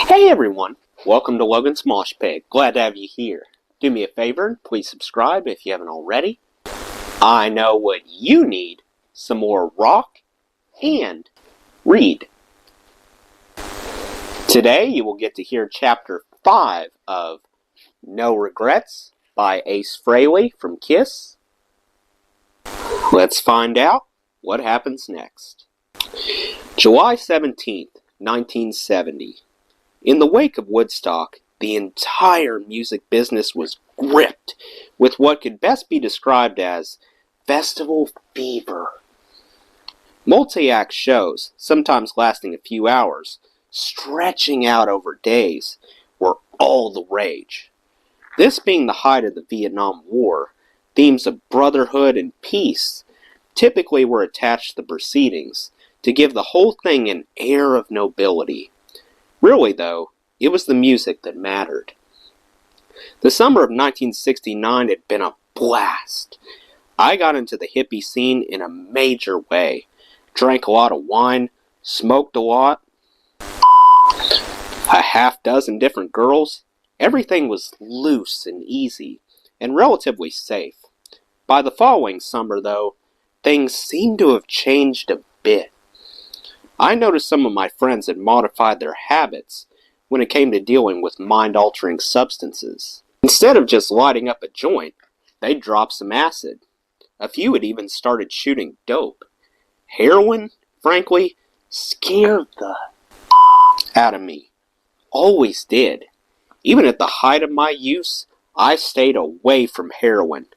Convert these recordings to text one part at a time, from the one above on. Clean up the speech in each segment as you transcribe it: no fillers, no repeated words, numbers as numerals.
Hey everyone, welcome to Logan's Mosh Pit. Glad to have you here. Do me a favor and please subscribe if you haven't already. I know what you need, some more rock and read. Today you will get to hear chapter 5 of No Regrets by Ace Frehley from Kiss. Let's find out what happens next. July 17th, 1970. In the wake of Woodstock, the entire music business was gripped with what could best be described as festival fever. Multi-act shows, sometimes lasting a few hours, stretching out over days, were all the rage. This being the height of the Vietnam War, themes of brotherhood and peace typically were attached to the proceedings to give the whole thing an air of nobility. Really, though, it was the music that mattered. The summer of 1969 had been a blast. I got into the hippie scene in a major way. Drank a lot of wine, smoked a lot, a half dozen different girls. Everything was loose and easy, and relatively safe. By the following summer, though, things seemed to have changed a bit. I noticed some of my friends had modified their habits when it came to dealing with mind-altering substances. Instead of just lighting up a joint, they'd drop some acid. A few had even started shooting dope. Heroin, frankly, scared the out of me. Always did. Even at the height of my use, I stayed away from heroin.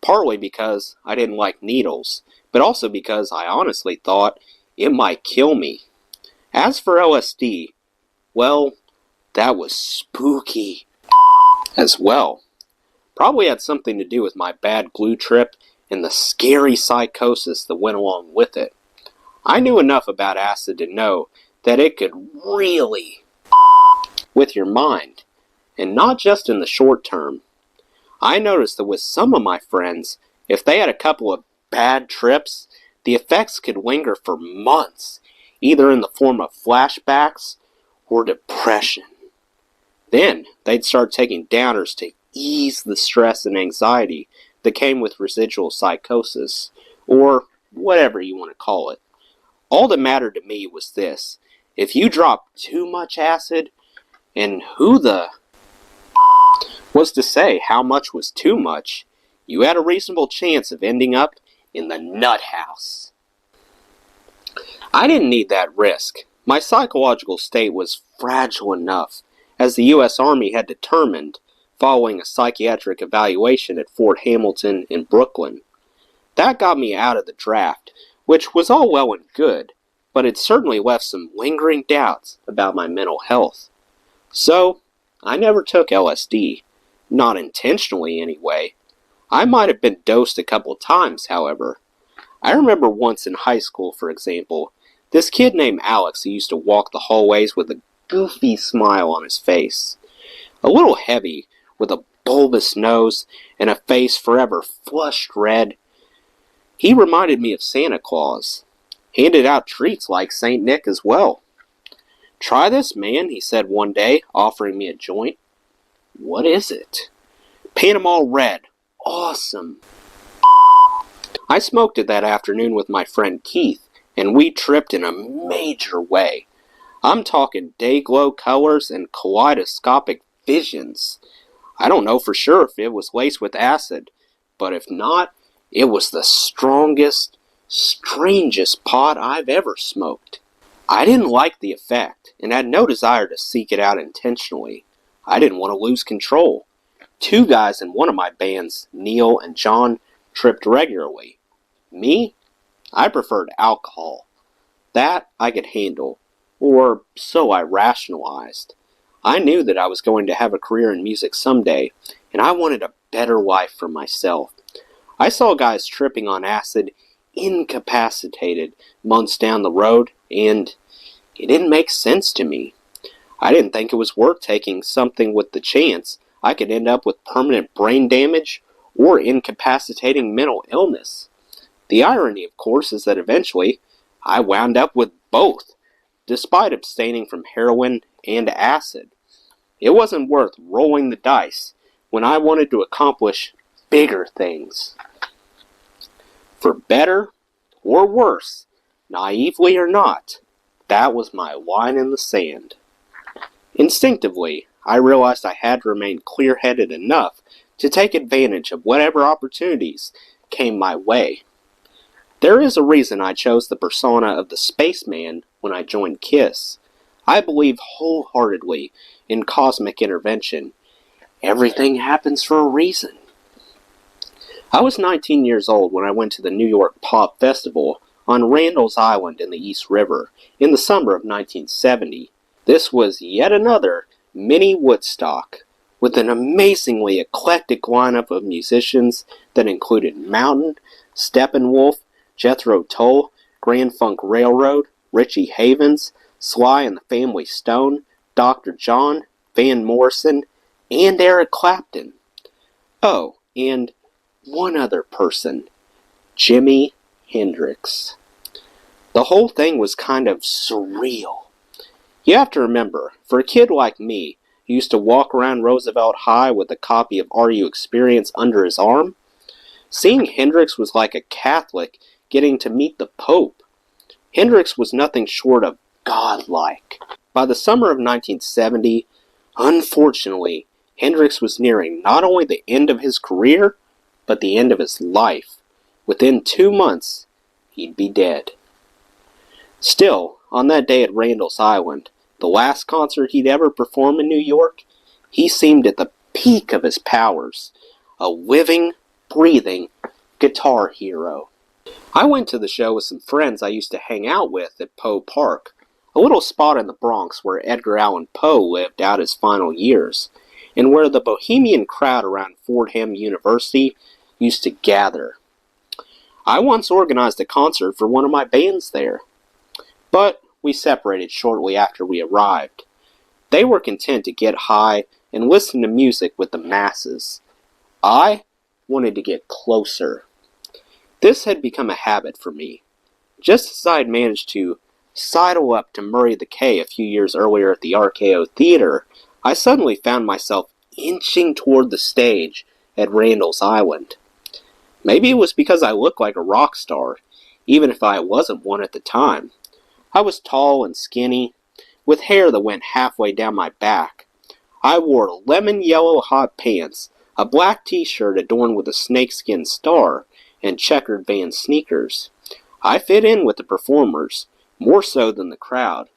Partly because I didn't like needles, but also because I honestly thought it might kill me. As for LSD, well, that was spooky as well. Probably had something to do with my bad glue trip and the scary psychosis that went along with it. I knew enough about acid to know that it could really with your mind, and not just in the short term. I noticed that with some of my friends, if they had a couple of bad trips, the effects could linger for months, either in the form of flashbacks or depression. Then they'd start taking downers to ease the stress and anxiety that came with residual psychosis, or whatever you want to call it. All that mattered to me was this: if you dropped too much acid, and who the was to say how much was too much, you had a reasonable chance of ending up in the nut house. I didn't need that risk. My psychological state was fragile enough, as the U.S. Army had determined following a psychiatric evaluation at Fort Hamilton in Brooklyn. That got me out of the draft, which was all well and good, but it certainly left some lingering doubts about my mental health. So, I never took LSD. Not intentionally, anyway. I might have been dosed a couple times, however. I remember once in high school, for example, this kid named Alex who used to walk the hallways with a goofy smile on his face. A little heavy, with a bulbous nose and a face forever flushed red. He reminded me of Santa Claus. Handed out treats like St. Nick as well. "Try this, man," he said one day, offering me a joint. "What is it?" "Panama Red. Awesome." I smoked it that afternoon with my friend Keith, and we tripped in a major way. I'm talking day-glow colors and kaleidoscopic visions. I don't know for sure if it was laced with acid, but if not, it was the strongest, strangest pot I've ever smoked. I didn't like the effect, and had no desire to seek it out intentionally. I didn't want to lose control. Two guys in one of my bands, Neil and John, tripped regularly. Me? I preferred alcohol. That I could handle, or so I rationalized. I knew that I was going to have a career in music someday, and I wanted a better life for myself. I saw guys tripping on acid, incapacitated, months down the road, and it didn't make sense to me. I didn't think it was worth taking something with the chance I could end up with permanent brain damage or incapacitating mental illness. The irony, of course, is that eventually I wound up with both, despite abstaining from heroin and acid. It wasn't worth rolling the dice when I wanted to accomplish bigger things. For better or worse, naively or not, that was my line in the sand. Instinctively, I realized I had to remain clear-headed enough to take advantage of whatever opportunities came my way. There is a reason I chose the persona of the spaceman when I joined KISS. I believe wholeheartedly in cosmic intervention. Everything happens for a reason. I was 19 years old when I went to the New York Pop Festival on Randall's Island in the East River in the summer of 1970. This was yet another mini Woodstock, with an amazingly eclectic lineup of musicians that included Mountain, Steppenwolf, Jethro Tull, Grand Funk Railroad, Richie Havens, Sly and the Family Stone, Dr. John, Van Morrison, and Eric Clapton. Oh, and one other person, Jimi Hendrix. The whole thing was kind of surreal. You have to remember, for a kid like me, who used to walk around Roosevelt High with a copy of Are You Experience under his arm, seeing Hendrix was like a Catholic getting to meet the Pope. Hendrix was nothing short of godlike. By the summer of 1970, unfortunately, Hendrix was nearing not only the end of his career, but the end of his life. Within 2 months, he'd be dead. Still, on that day at Randall's Island, the last concert he'd ever perform in New York, he seemed at the peak of his powers, a living, breathing guitar hero. I went to the show with some friends I used to hang out with at Poe Park, a little spot in the Bronx where Edgar Allan Poe lived out his final years, and where the bohemian crowd around Fordham University used to gather. I once organized a concert for one of my bands there, but we separated shortly after we arrived. They were content to get high and listen to music with the masses. I wanted to get closer. This had become a habit for me. Just as I had managed to sidle up to Murray the K a few years earlier at the RKO Theater, I suddenly found myself inching toward the stage at Randall's Island. Maybe it was because I looked like a rock star, even if I wasn't one at the time. I was tall and skinny, with hair that went halfway down my back. I wore lemon yellow hot pants, a black t-shirt adorned with a snakeskin star, and checkered Vans sneakers. I fit in with the performers, more so than the crowd.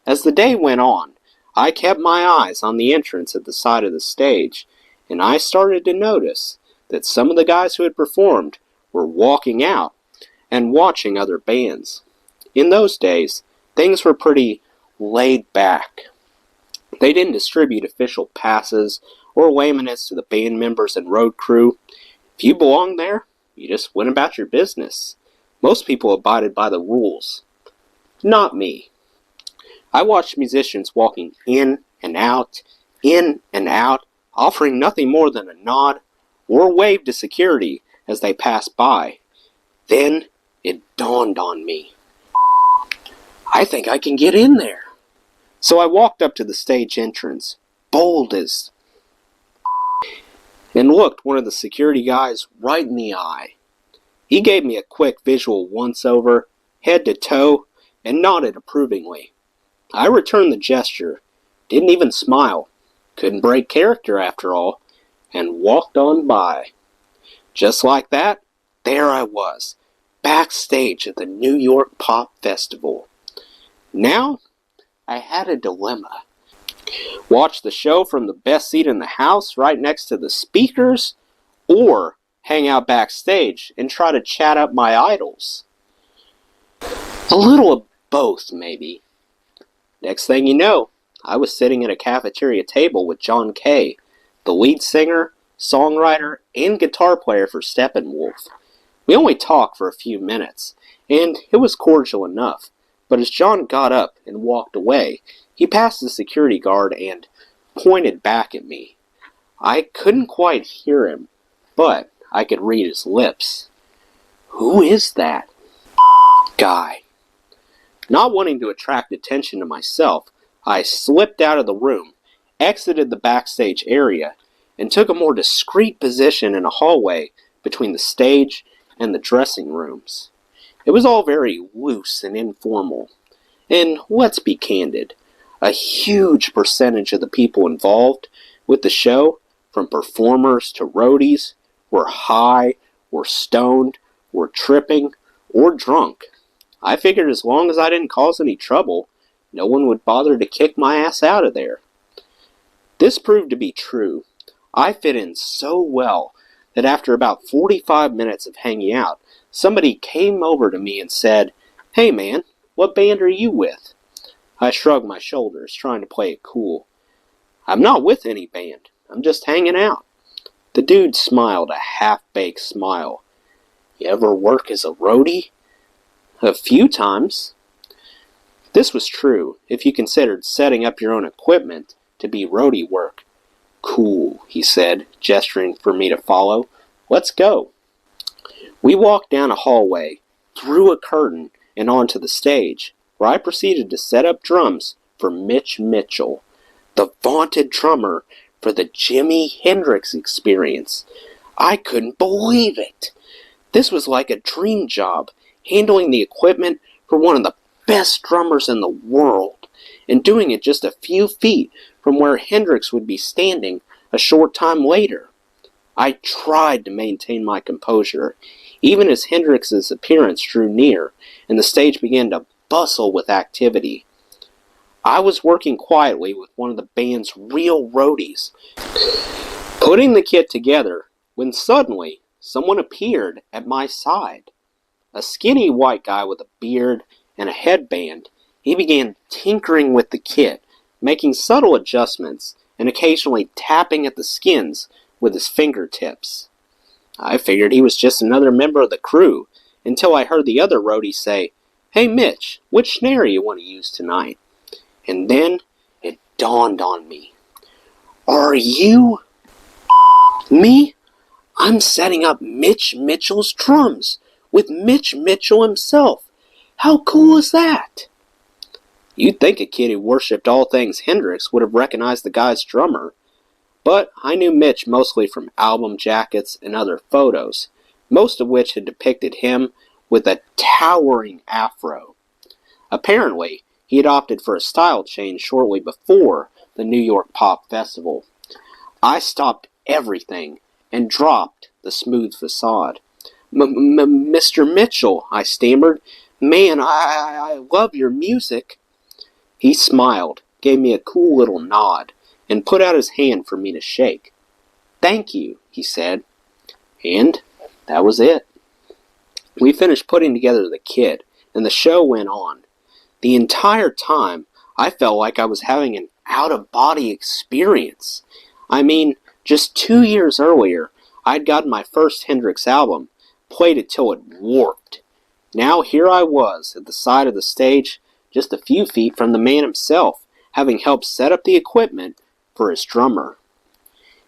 As the day went on, I kept my eyes on the entrance at the side of the stage, and I started to notice that some of the guys who had performed were walking out and watching other bands. In those days, things were pretty laid back. They didn't distribute official passes or laminates to the band members and road crew. If you belonged there, you just went about your business. Most people abided by the rules. Not me. I watched musicians walking in and out, offering nothing more than a nod or a wave to security as they passed by. Then it dawned on me. I think I can get in there. So I walked up to the stage entrance, bold as, and looked one of the security guys right in the eye. He gave me a quick visual once-over, head to toe, and nodded approvingly. I returned the gesture, didn't even smile, couldn't break character after all, and walked on by. Just like that, there I was, backstage at the New York Pop Festival. Now, I had a dilemma. Watch the show from the best seat in the house right next to the speakers, or hang out backstage and try to chat up my idols. A little of both, maybe. Next thing you know, I was sitting at a cafeteria table with John Kay, the lead singer, songwriter, and guitar player for Steppenwolf. We only talked for a few minutes, and it was cordial enough, but as John got up and walked away, he passed the security guard and pointed back at me. I couldn't quite hear him, but I could read his lips. Who is that guy? Not wanting to attract attention to myself, I slipped out of the room, exited the backstage area, and took a more discreet position in a hallway between the stage and the dressing rooms. It was all very loose and informal. And let's be candid, a huge percentage of the people involved with the show, from performers to roadies, were high, were stoned, were tripping, or drunk. I figured as long as I didn't cause any trouble, no one would bother to kick my ass out of there. This proved to be true. I fit in so well that after about 45 minutes of hanging out, somebody came over to me and said, "Hey man, what band are you with?" I shrugged my shoulders, trying to play it cool. "I'm not with any band. I'm just hanging out." The dude smiled a half-baked smile. "You ever work as a roadie?" "A few times." This was true if you considered setting up your own equipment to be roadie work. "Cool," he said, gesturing for me to follow. "Let's go." We walked down a hallway, through a curtain, and onto the stage, where I proceeded to set up drums for Mitch Mitchell, the vaunted drummer for the Jimi Hendrix Experience. I couldn't believe it. This was like a dream job, handling the equipment for one of the best drummers in the world, and doing it just a few feet from where Hendrix would be standing a short time later. I tried to maintain my composure, even as Hendrix's appearance drew near and the stage began to bustle with activity. I was working quietly with one of the band's real roadies, putting the kit together, when suddenly someone appeared at my side. A skinny white guy with a beard and a headband. He began tinkering with the kit, making subtle adjustments and occasionally tapping at the skins with his fingertips. I figured he was just another member of the crew, until I heard the other roadie say, "Hey Mitch, which snare you want to use tonight?" And then it dawned on me. "Are you me? I'm setting up Mitch Mitchell's drums with Mitch Mitchell himself. How cool is that?" You'd think a kid who worshipped all things Hendrix would have recognized the guy's drummer, but I knew Mitch mostly from album jackets and other photos, most of which had depicted him with a towering afro. Apparently, he had opted for a style change shortly before the New York Pop Festival. I stopped everything and dropped the smooth facade. "Mr. Mitchell," I stammered. "Man, I love your music." He smiled, gave me a cool little nod, and put out his hand for me to shake. "Thank you," he said. And that was it. We finished putting together the kit, and the show went on. The entire time, I felt like I was having an out-of-body experience. I mean, just 2 years earlier, I'd gotten my first Hendrix album, played it till it warped. Now here I was, at the side of the stage, just a few feet from the man himself, having helped set up the equipment for his drummer.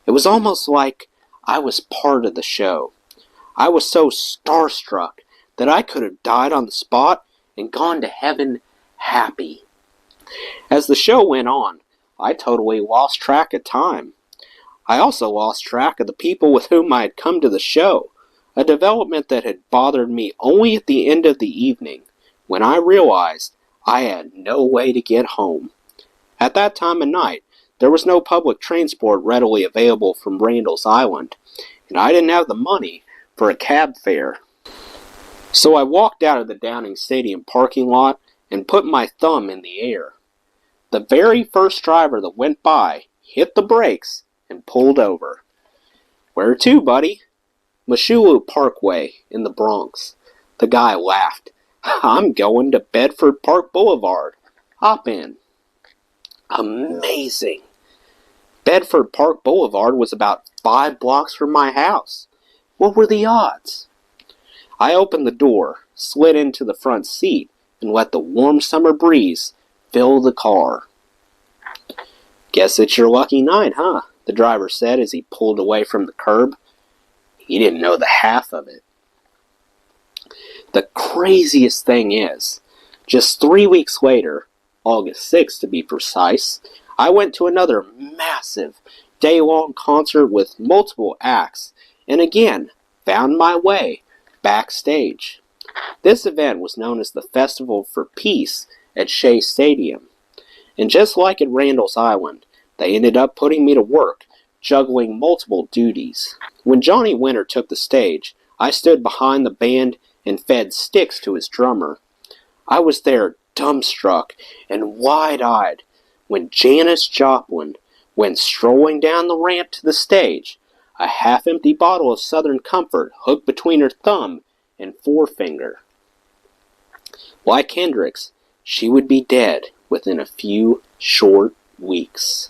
It was almost like I was part of the show. I was so starstruck that I could have died on the spot and gone to heaven happy. As the show went on, I totally lost track of time. I also lost track of the people with whom I had come to the show, a development that had bothered me only at the end of the evening, when I realized I had no way to get home. At that time of night, there was no public transport readily available from Randall's Island, and I didn't have the money for a cab fare. So I walked out of the Downing Stadium parking lot and put my thumb in the air. The very first driver that went by hit the brakes and pulled over. "Where to, buddy?" "Moshulu Parkway in the Bronx." The guy laughed. "I'm going to Bedford Park Boulevard. Hop in." Amazing. Bedford Park Boulevard was about 5 blocks from my house. What were the odds? I opened the door, slid into the front seat, and let the warm summer breeze fill the car. "Guess it's your lucky night, huh?" the driver said as he pulled away from the curb. He didn't know the half of it. The craziest thing is, just 3 weeks later, August 6th to be precise, I went to another massive day-long concert with multiple acts, and again, found my way backstage. This event was known as the Festival for Peace at Shea Stadium. And just like at Randall's Island, they ended up putting me to work, juggling multiple duties. When Johnny Winter took the stage, I stood behind the band and fed sticks to his drummer. I was there dumbstruck and wide-eyed when Janis Joplin went strolling down the ramp to the stage, a half-empty bottle of Southern Comfort hooked between her thumb and forefinger. Like Hendrix, she would be dead within a few short weeks.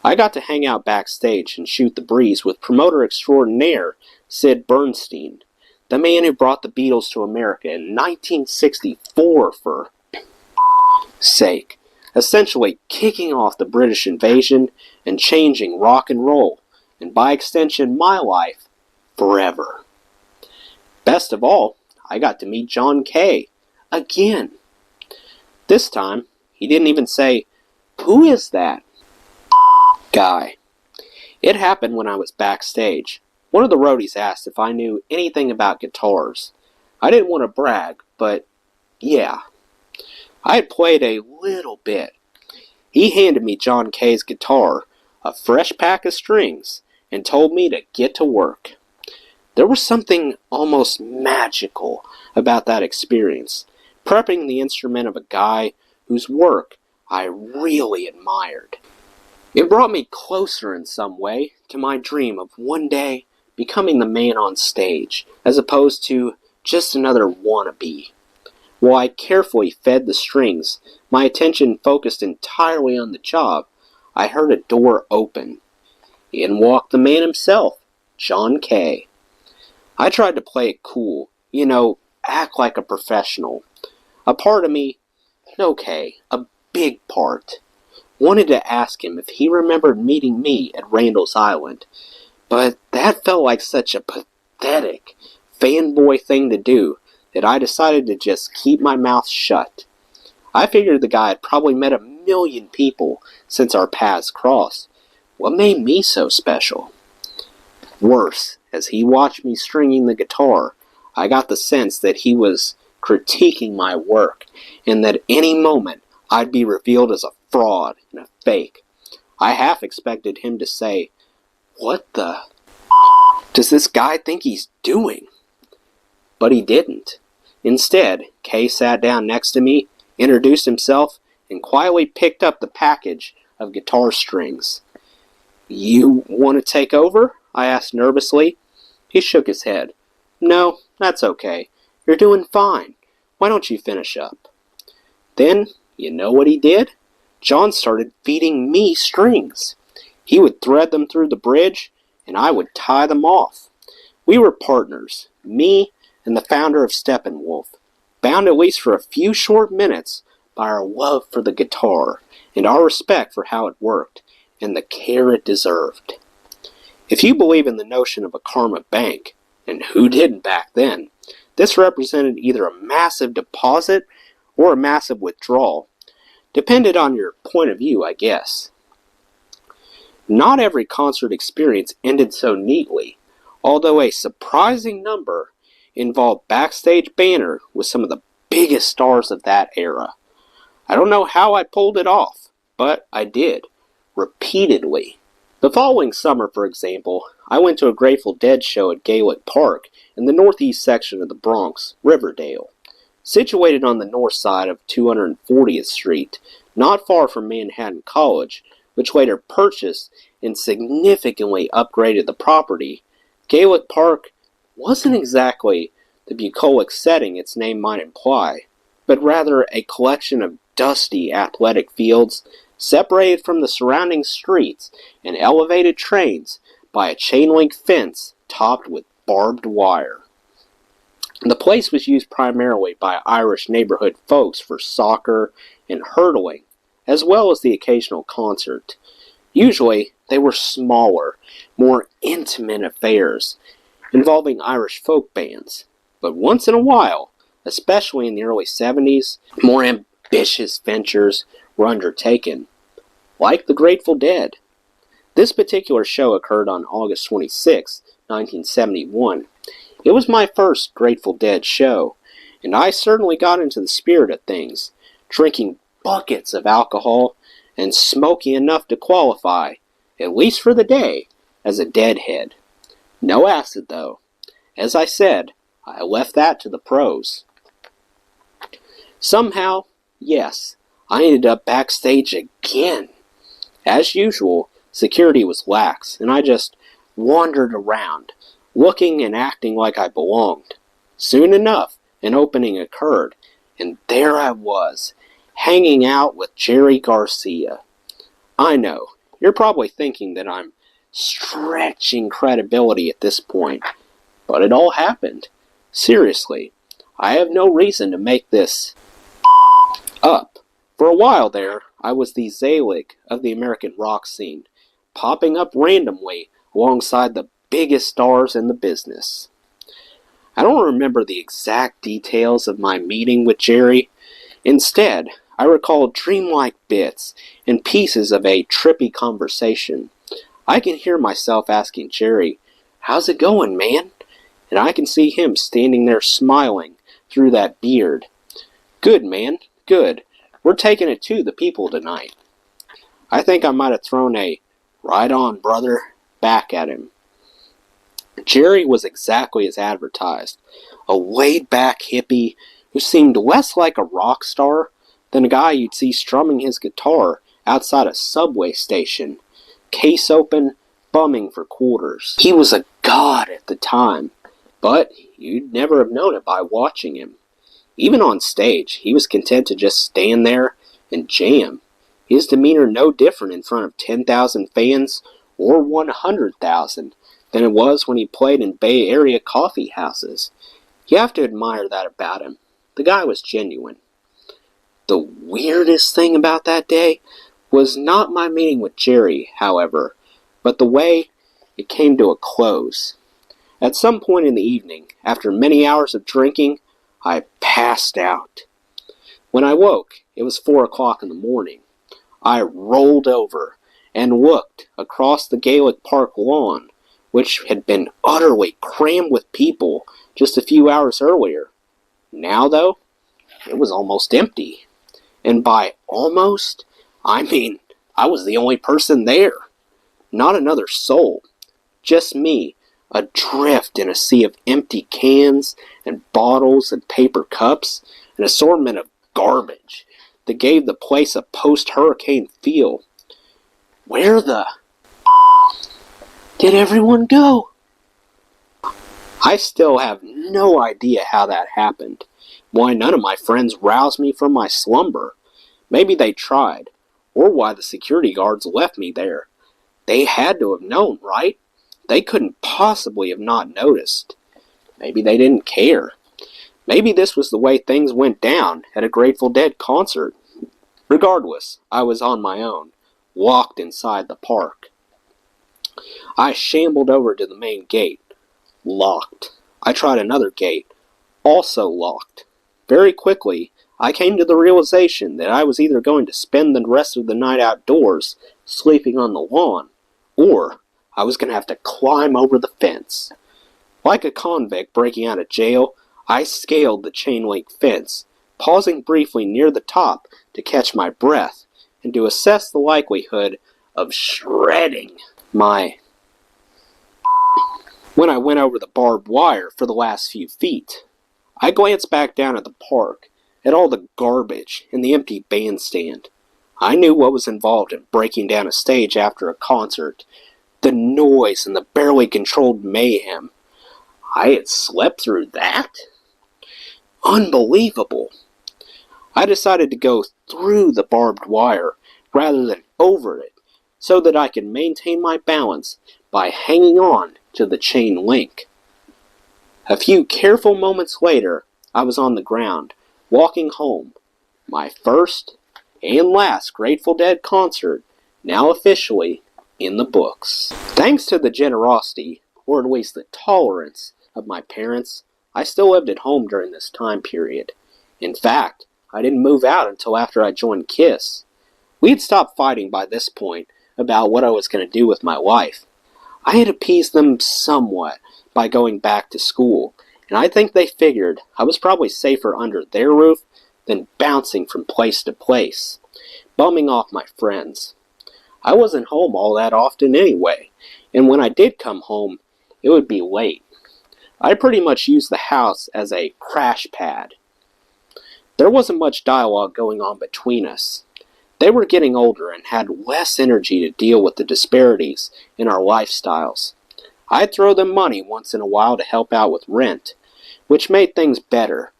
I got to hang out backstage and shoot the breeze with promoter extraordinaire Sid Bernstein, the man who brought the Beatles to America in 1964 for sake, essentially kicking off the British invasion and changing rock and roll, and by extension my life, forever. Best of all, I got to meet John Kay again. This time, he didn't even say, "Who is that guy?" It happened when I was backstage. One of the roadies asked if I knew anything about guitars. I didn't want to brag, but yeah, I had played a little bit. He handed me John Kay's guitar, a fresh pack of strings, and told me to get to work. There was something almost magical about that experience, prepping the instrument of a guy whose work I really admired. It brought me closer in some way to my dream of one day becoming the man on stage, as opposed to just another wannabe. While I carefully fed the strings, my attention focused entirely on the job, I heard a door open. In walked the man himself, John Kay. I tried to play it cool, act like a professional. A part of me, okay, a big part, wanted to ask him if he remembered meeting me at Randall's Island, but that felt like such a pathetic, fanboy thing to do that I decided to just keep my mouth shut. I figured the guy had probably met 1,000,000 people since our paths crossed. What made me so special? Worse, as he watched me stringing the guitar, I got the sense that he was critiquing my work, and that any moment I'd be revealed as a fraud and a fake. I half expected him to say, "What the does this guy think he's doing?" But he didn't. Instead, Kay sat down next to me, introduced himself, and quietly picked up the package of guitar strings. "You want to take over?" I asked nervously. He shook his head. "No, that's okay. You're doing fine. Why don't you finish up?" Then, you know what he did? John started feeding me strings. He would thread them through the bridge, and I would tie them off. We were partners, me and the founder of Steppenwolf, bound at least for a few short minutes by our love for the guitar and our respect for how it worked and the care it deserved. If you believe in the notion of a karma bank, and who didn't back then, this represented either a massive deposit or a massive withdrawal. Depended on your point of view, I guess. Not every concert experience ended so neatly, although a surprising number involved backstage banter with some of the biggest stars of that era. I don't know how I pulled it off, but I did, repeatedly. The following summer, for example, I went to a Grateful Dead show at Gaelic Park in the northeast section of the Bronx, Riverdale. Situated on the north side of 240th Street, not far from Manhattan College, which later purchased and significantly upgraded the property, Gaelic Park wasn't exactly the bucolic setting its name might imply, but rather a collection of dusty athletic fields separated from the surrounding streets and elevated trains by a chain-link fence topped with barbed wire. The place was used primarily by Irish neighborhood folks for soccer and hurdling, as well as the occasional concert. Usually, they were smaller, more intimate affairs, involving Irish folk bands, but once in a while, especially in the early 70s, more ambitious ventures were undertaken, like the Grateful Dead. This particular show occurred on August 26, 1971. It was my first Grateful Dead show, and I certainly got into the spirit of things, drinking buckets of alcohol and smoking enough to qualify, at least for the day, as a deadhead. No acid, though. As I said, I left that to the pros. Somehow, yes, I ended up backstage again. As usual, security was lax, and I just wandered around, looking and acting like I belonged. Soon enough, an opening occurred, and there I was, hanging out with Jerry Garcia. I know, you're probably thinking that I'm stretching credibility at this point, but it all happened. Seriously, I have no reason to make this up. For a while there, I was the Zelig of the American rock scene, popping up randomly alongside the biggest stars in the business. I don't remember the exact details of my meeting with Jerry. Instead, I recall dreamlike bits and pieces of a trippy conversation. I can hear myself asking Jerry, "How's it going, man?" And I can see him standing there smiling through that beard. "Good, man, good. We're taking it to the people tonight." I think I might have thrown a "right on, brother" back at him. Jerry was exactly as advertised, a laid-back hippie who seemed less like a rock star than a guy you'd see strumming his guitar outside a subway station, case open, bumming for quarters. He was a god at the time, but you'd never have known it by watching him. Even on stage, he was content to just stand there and jam. His demeanor no different in front of 10,000 fans or 100,000 than it was when he played in Bay Area coffee houses. You have to admire that about him. The guy was genuine. The weirdest thing about that day was not my meeting with Jerry, however, but the way it came to a close. At some point in the evening, after many hours of drinking, I passed out. When I woke, it was 4 o'clock in the morning. I rolled over and looked across the Gaelic Park lawn, which had been utterly crammed with people just a few hours earlier. Now, though, it was almost empty. And by almost, I mean I was the only person there. Not another soul. Just me, adrift in a sea of empty cans and bottles and paper cups, an assortment of garbage that gave the place a post-hurricane feel. Where the did everyone go? I still have no idea how that happened. Why none of my friends roused me from my slumber. Maybe they tried, or why the security guards left me there. They had to have known, right? They couldn't possibly have not noticed. Maybe they didn't care. Maybe this was the way things went down at a Grateful Dead concert. Regardless, I was on my own, locked inside the park. I shambled over to the main gate. Locked. I tried another gate. Also locked. Very quickly, I came to the realization that I was either going to spend the rest of the night outdoors, sleeping on the lawn, or I was going to have to climb over the fence. Like a convict breaking out of jail, I scaled the chain-link fence, pausing briefly near the top to catch my breath and to assess the likelihood of shredding my... When I went over the barbed wire for the last few feet, I glanced back down at the park, at all the garbage in the empty bandstand. I knew what was involved in breaking down a stage after a concert. The noise and the barely controlled mayhem. I had slept through that? Unbelievable. I decided to go through the barbed wire rather than over it, so that I could maintain my balance by hanging on to the chain link. A few careful moments later, I was on the ground, walking home. My first and last Grateful Dead concert, now officially in the books. Thanks to the generosity, or at least the tolerance, of my parents, I still lived at home during this time period. In fact, I didn't move out until after I joined KISS. We had stopped fighting by this point about what I was going to do with my life. I had appeased them somewhat by going back to school, and I think they figured I was probably safer under their roof than bouncing from place to place, bumming off my friends. I wasn't home all that often anyway, and when I did come home, it would be late. I pretty much used the house as a crash pad. There wasn't much dialogue going on between us. They were getting older and had less energy to deal with the disparities in our lifestyles. I'd throw them money once in a while to help out with rent, which made things better,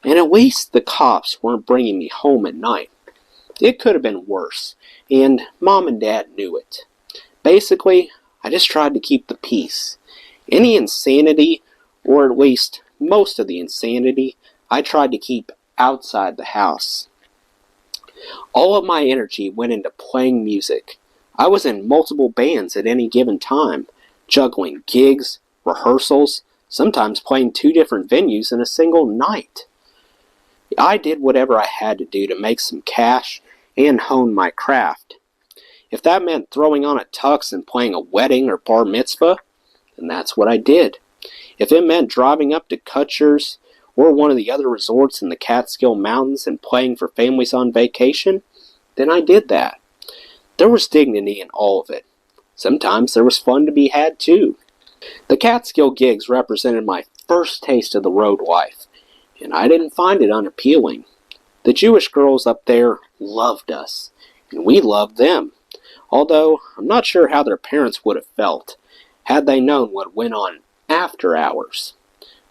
and at least the cops weren't bringing me home at night. It could have been worse, and Mom and Dad knew it. Basically, I just tried to keep the peace. Any insanity, or at least most of the insanity, I tried to keep outside the house. All of my energy went into playing music. I was in multiple bands at any given time, juggling gigs, rehearsals, sometimes playing 2 different venues in a single night. I did whatever I had to do to make some cash and hone my craft. If that meant throwing on a tux and playing a wedding or bar mitzvah, then that's what I did. If it meant driving up to Kutcher's or one of the other resorts in the Catskill Mountains and playing for families on vacation, then I did that. There was dignity in all of it. Sometimes there was fun to be had too. The Catskill gigs represented my first taste of the road life, and I didn't find it unappealing. The Jewish girls up there loved us, and we loved them, although I'm not sure how their parents would have felt had they known what went on after hours.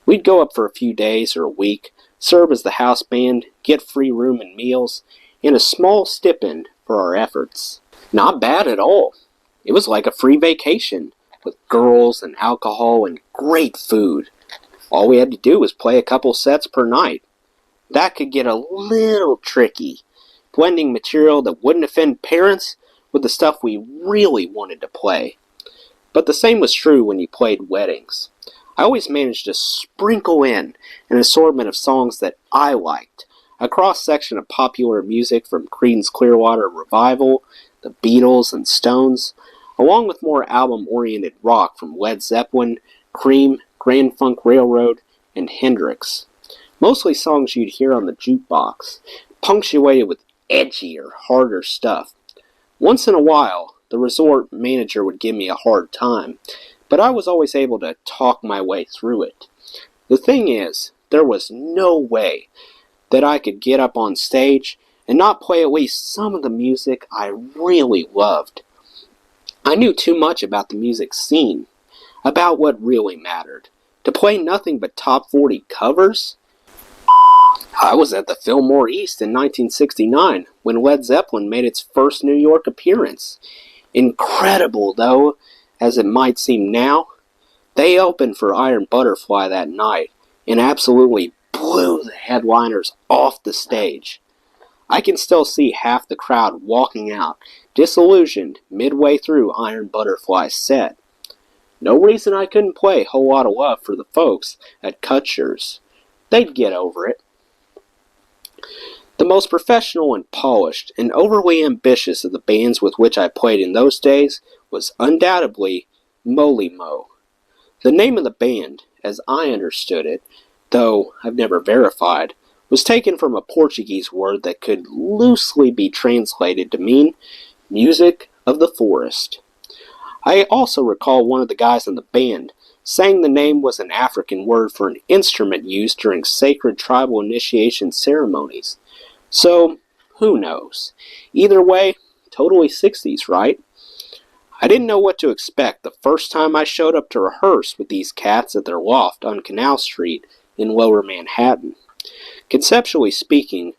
We'd go up for a few days or a week, serve as the house band, get free room and meals, and a small stipend for our efforts. Not bad at all. It was like a free vacation, with girls and alcohol and great food. All we had to do was play a couple sets per night. That could get a little tricky, blending material that wouldn't offend parents with the stuff we really wanted to play. But the same was true when you played weddings. I always managed to sprinkle in an assortment of songs that I liked, a cross-section of popular music from Creedence Clearwater Revival, the Beatles, and Stones, along with more album-oriented rock from Led Zeppelin, Cream, Grand Funk Railroad, and Hendrix. Mostly songs you'd hear on the jukebox, punctuated with edgier, harder stuff. Once in a while, the resort manager would give me a hard time, but I was always able to talk my way through it. The thing is, there was no way that I could get up on stage and not play at least some of the music I really loved. I knew too much about the music scene, about what really mattered, to play nothing but top 40 covers. I was at the Fillmore East in 1969 when Led Zeppelin made its first New York appearance. Incredible, though, as it might seem now, they opened for Iron Butterfly that night and absolutely blew the headliners off the stage. I can still see half the crowd walking out, disillusioned midway through Iron Butterfly's set. No reason I couldn't play Whole Lotta Love for the folks at Kutcher's. They'd get over it. The most professional and polished and overly ambitious of the bands with which I played in those days was undoubtedly Moly Mo. The name of the band, as I understood it, though I've never verified, was taken from a Portuguese word that could loosely be translated to mean music of the forest. I also recall one of the guys in the band saying the name was an African word for an instrument used during sacred tribal initiation ceremonies. So, who knows? Either way, totally 60s, right? I didn't know what to expect the first time I showed up to rehearse with these cats at their loft on Canal Street in Lower Manhattan. Conceptually speaking,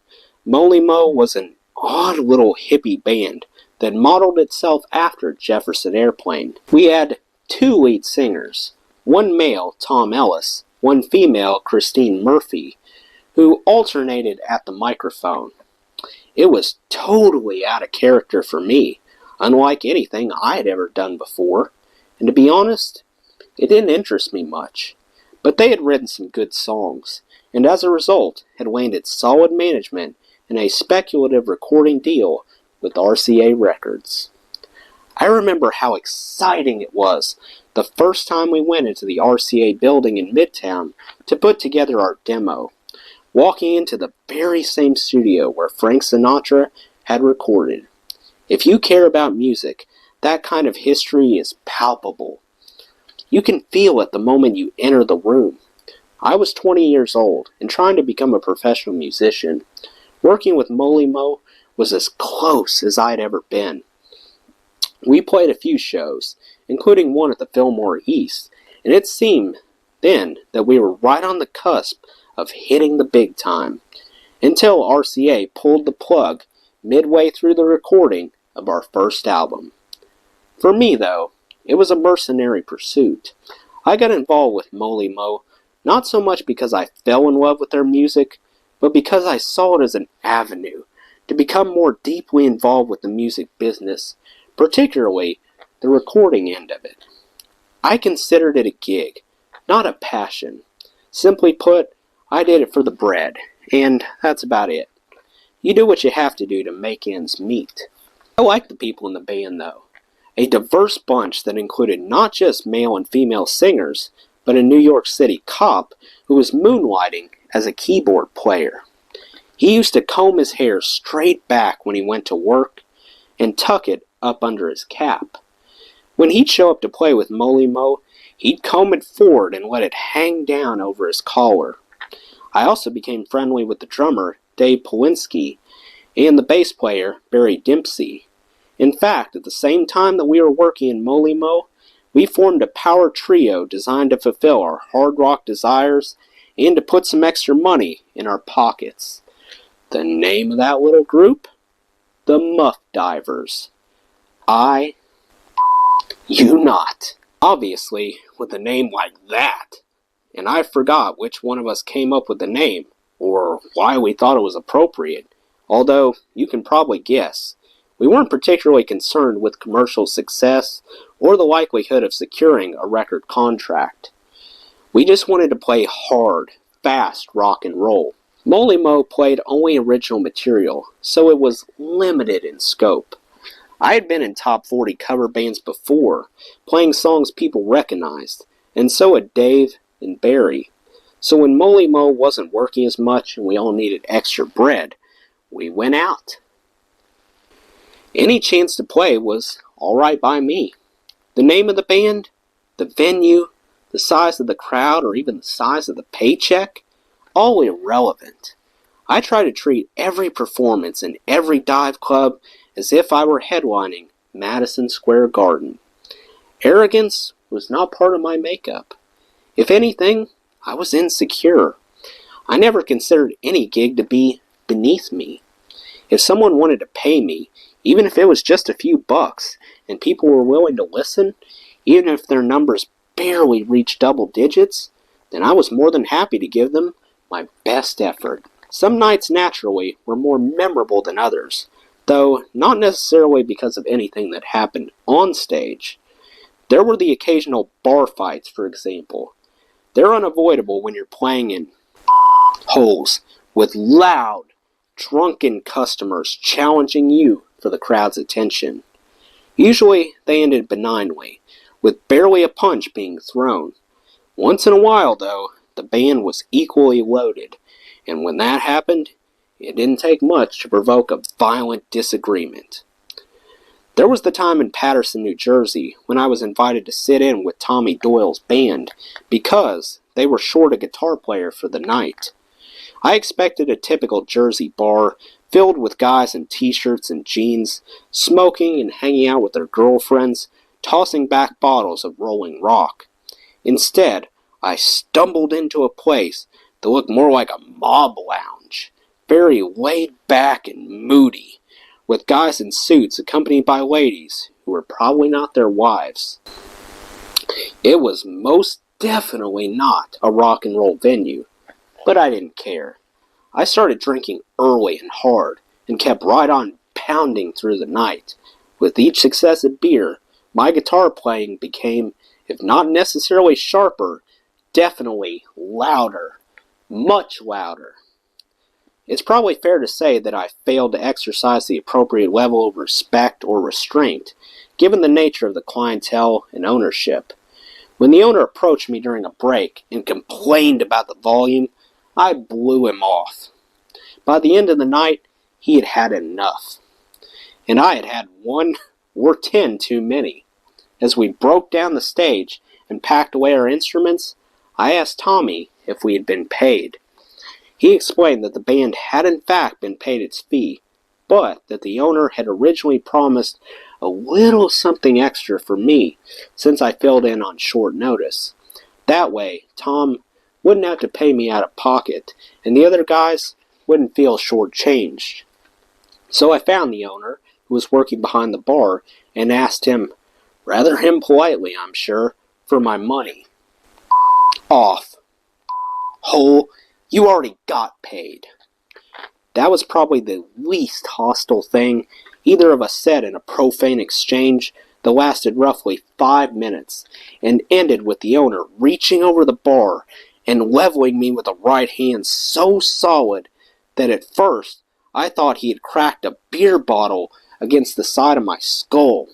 Moly Mo was an odd little hippie band that modeled itself after Jefferson Airplane. We had 2 lead singers, one male, Tom Ellis, one female, Christine Murphy, who alternated at the microphone. It was totally out of character for me, unlike anything I had ever done before, and to be honest, it didn't interest me much. But they had written some good songs, and as a result had landed solid management and a speculative recording deal with RCA Records. I remember how exciting it was the first time we went into the RCA building in Midtown to put together our demo, walking into the very same studio where Frank Sinatra had recorded. If you care about music, that kind of history is palpable. You can feel it the moment you enter the room. I was 20 years old and trying to become a professional musician. Working with Moly Mo was as close as I'd ever been. We played a few shows, including one at the Fillmore East, and it seemed then that we were right on the cusp of hitting the big time, until RCA pulled the plug midway through the recording of our first album. For me, though, it was a mercenary pursuit. I got involved with Moly Mo not so much because I fell in love with their music, but because I saw it as an avenue to become more deeply involved with the music business, particularly the recording end of it. I considered it a gig, not a passion. Simply put, I did it for the bread, and that's about it. You do what you have to do to make ends meet. I liked the people in the band, though. A diverse bunch that included not just male and female singers, but a New York City cop who was moonlighting as a keyboard player. He used to comb his hair straight back when he went to work and tuck it up under his cap. When he'd show up to play with Moly Mo, he'd comb it forward and let it hang down over his collar. I also became friendly with the drummer, Dave Polinsky, and the bass player, Barry Dempsey. In fact, at the same time that we were working in Moly Mo, we formed a power trio designed to fulfill our hard rock desires and to put some extra money in our pockets. The name of that little group? The Muff Divers. You not. Obviously, with a name like that. And I forgot which one of us came up with the name, or why we thought it was appropriate, although you can probably guess. We weren't particularly concerned with commercial success or the likelihood of securing a record contract. We just wanted to play hard, fast rock and roll. Moly Mo played only original material, so it was limited in scope. I had been in top 40 cover bands before, playing songs people recognized, and so had Dave and Barry. So when Moly Mo wasn't working as much and we all needed extra bread, we went out. Any chance to play was alright by me. The name of the band, the venue, the size of the crowd, or even the size of the paycheck, all irrelevant. I try to treat every performance in every dive club as if I were headlining Madison Square Garden. Arrogance was not part of my makeup. If anything, I was insecure. I never considered any gig to be beneath me. If someone wanted to pay me, even if it was just a few bucks, and people were willing to listen, even if their numbers barely reached double digits, then I was more than happy to give them my best effort. Some nights, naturally, were more memorable than others, though not necessarily because of anything that happened on stage. There were the occasional bar fights, for example. They're unavoidable when you're playing in holes with loud, drunken customers challenging you for the crowd's attention. Usually, they ended benignly, with barely a punch being thrown. Once in a while, though, the band was equally loaded, and when that happened, it didn't take much to provoke a violent disagreement. There was the time in Paterson, New Jersey, when I was invited to sit in with Tommy Doyle's band because they were short a guitar player for the night. I expected a typical Jersey bar filled with guys in t-shirts and jeans, smoking and hanging out with their girlfriends, tossing back bottles of Rolling Rock. Instead, I stumbled into a place that looked more like a mob lounge, very laid back and moody, with guys in suits accompanied by ladies who were probably not their wives. It was most definitely not a rock and roll venue, but I didn't care. I started drinking early and hard, and kept right on pounding through the night. With each successive beer, my guitar playing became, if not necessarily sharper, definitely louder, much louder. It's probably fair to say that I failed to exercise the appropriate level of respect or restraint, given the nature of the clientele and ownership. When the owner approached me during a break and complained about the volume, I blew him off. By the end of the night, he had had enough. And I had had one or 10 too many. As we broke down the stage and packed away our instruments, I asked Tommy if we had been paid. He explained that the band had in fact been paid its fee, but that the owner had originally promised a little something extra for me since I filled in on short notice. That way, Tom wouldn't have to pay me out of pocket, and the other guys wouldn't feel shortchanged. So I found the owner, who was working behind the bar, and asked him, rather impolitely I'm sure, for my money. Off. Hole, you already got paid. That was probably the least hostile thing either of us said in a profane exchange that lasted roughly 5 minutes and ended with the owner reaching over the bar and leveling me with a right hand so solid that at first I thought he had cracked a beer bottle against the side of my skull.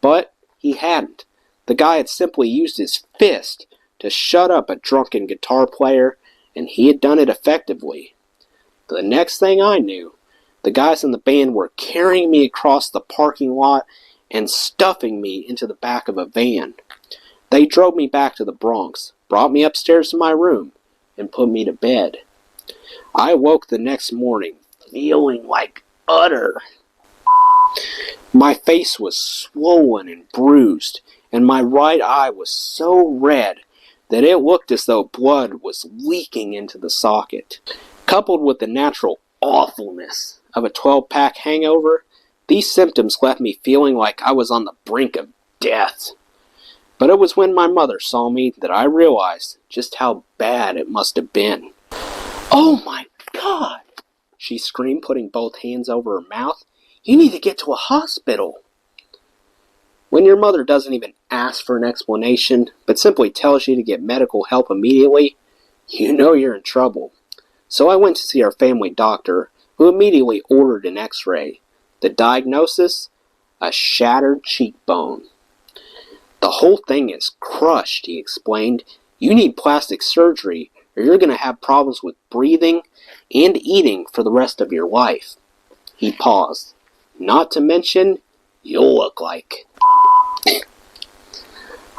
But he hadn't. The guy had simply used his fist to shut up a drunken guitar player, and he had done it effectively. The next thing I knew, the guys in the band were carrying me across the parking lot and stuffing me into the back of a van. They drove me back to the Bronx, brought me upstairs to my room, and put me to bed. I woke the next morning feeling like utter. My face was swollen and bruised, and my right eye was so red that it looked as though blood was leaking into the socket. Coupled with the natural awfulness of a 12-pack hangover, these symptoms left me feeling like I was on the brink of death. But it was when my mother saw me that I realized just how bad it must have been. "Oh my God!" she screamed, putting both hands over her mouth. "You need to get to a hospital." When your mother doesn't even ask for an explanation, but simply tells you to get medical help immediately, you know you're in trouble. So I went to see our family doctor, who immediately ordered an x-ray. The diagnosis? A shattered cheekbone. "The whole thing is crushed," he explained. "You need plastic surgery, or you're going to have problems with breathing and eating for the rest of your life." He paused. "Not to mention, you'll look like..."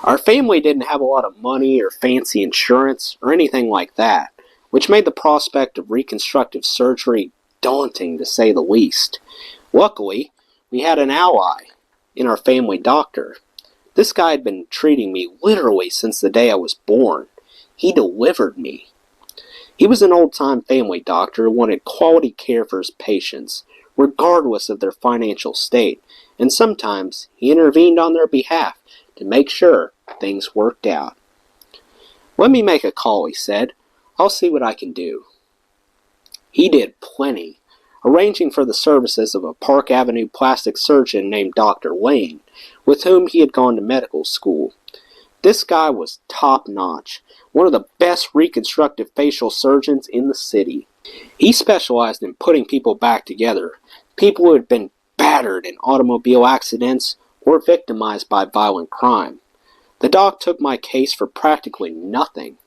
Our family didn't have a lot of money or fancy insurance or anything like that, which made the prospect of reconstructive surgery daunting to say the least. Luckily, we had an ally in our family doctor. This guy had been treating me literally since the day I was born. He delivered me. He was an old-time family doctor who wanted quality care for his patients, regardless of their financial state, and sometimes he intervened on their behalf to make sure things worked out. "Let me make a call," he said. "I'll see what I can do." He did plenty, arranging for the services of a Park Avenue plastic surgeon named Dr. Lane, with whom he had gone to medical school. This guy was top-notch, one of the best reconstructive facial surgeons in the city. He specialized in putting people back together, people who had been battered in automobile accidents or victimized by violent crime. The doc took my case for practically nothing.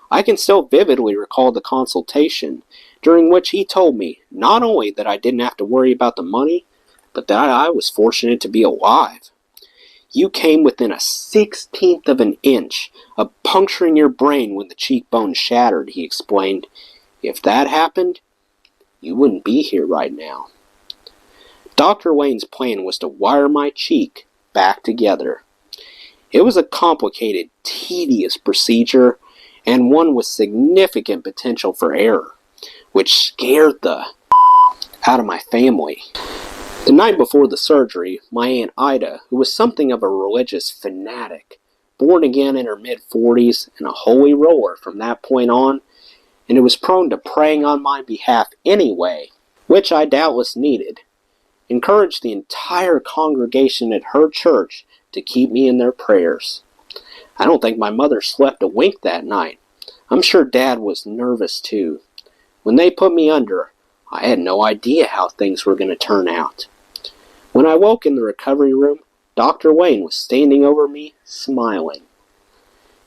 I can still vividly recall the consultation, during which he told me not only that I didn't have to worry about the money, but that I was fortunate to be alive. "You came within a 16th of an inch of puncturing your brain when the cheekbone shattered," he explained. "If that happened, you wouldn't be here right now." Dr. Lane's plan was to wire my cheek back together. It was a complicated, tedious procedure, and one with significant potential for error, which scared the out of my family. The night before the surgery, my Aunt Ida, who was something of a religious fanatic, born again in her mid-40s and a holy roller from that point on, and who was prone to praying on my behalf anyway, which I doubtless needed, encouraged the entire congregation at her church to keep me in their prayers. I don't think my mother slept a wink that night. I'm sure Dad was nervous too. When they put me under, I had no idea how things were going to turn out. When I woke in the recovery room, Dr. Wayne was standing over me, smiling.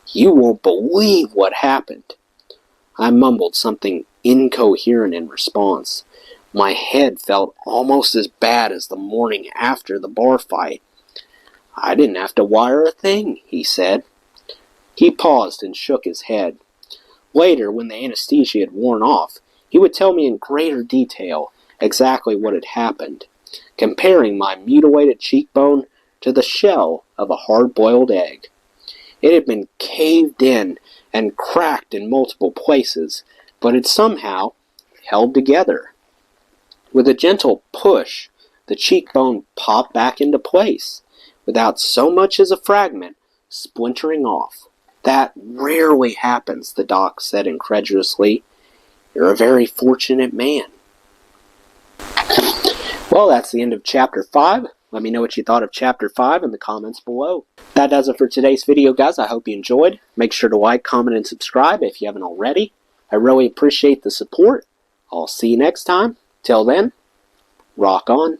"You won't believe what happened." I mumbled something incoherent in response. My head felt almost as bad as the morning after the bar fight. "I didn't have to wire a thing," he said. He paused and shook his head. Later, when the anesthesia had worn off, he would tell me in greater detail exactly what had happened, comparing my mutilated cheekbone to the shell of a hard-boiled egg. It had been caved in and cracked in multiple places, but had somehow held together. With a gentle push, the cheekbone popped back into place, without so much as a fragment splintering off. "That rarely happens," the doc said incredulously. "You're a very fortunate man." Well, that's the end of Chapter 5. Let me know what you thought of Chapter 5 in the comments below. That does it for today's video, guys. I hope you enjoyed. Make sure to like, comment, and subscribe if you haven't already. I really appreciate the support. I'll see you next time. Till then, rock on.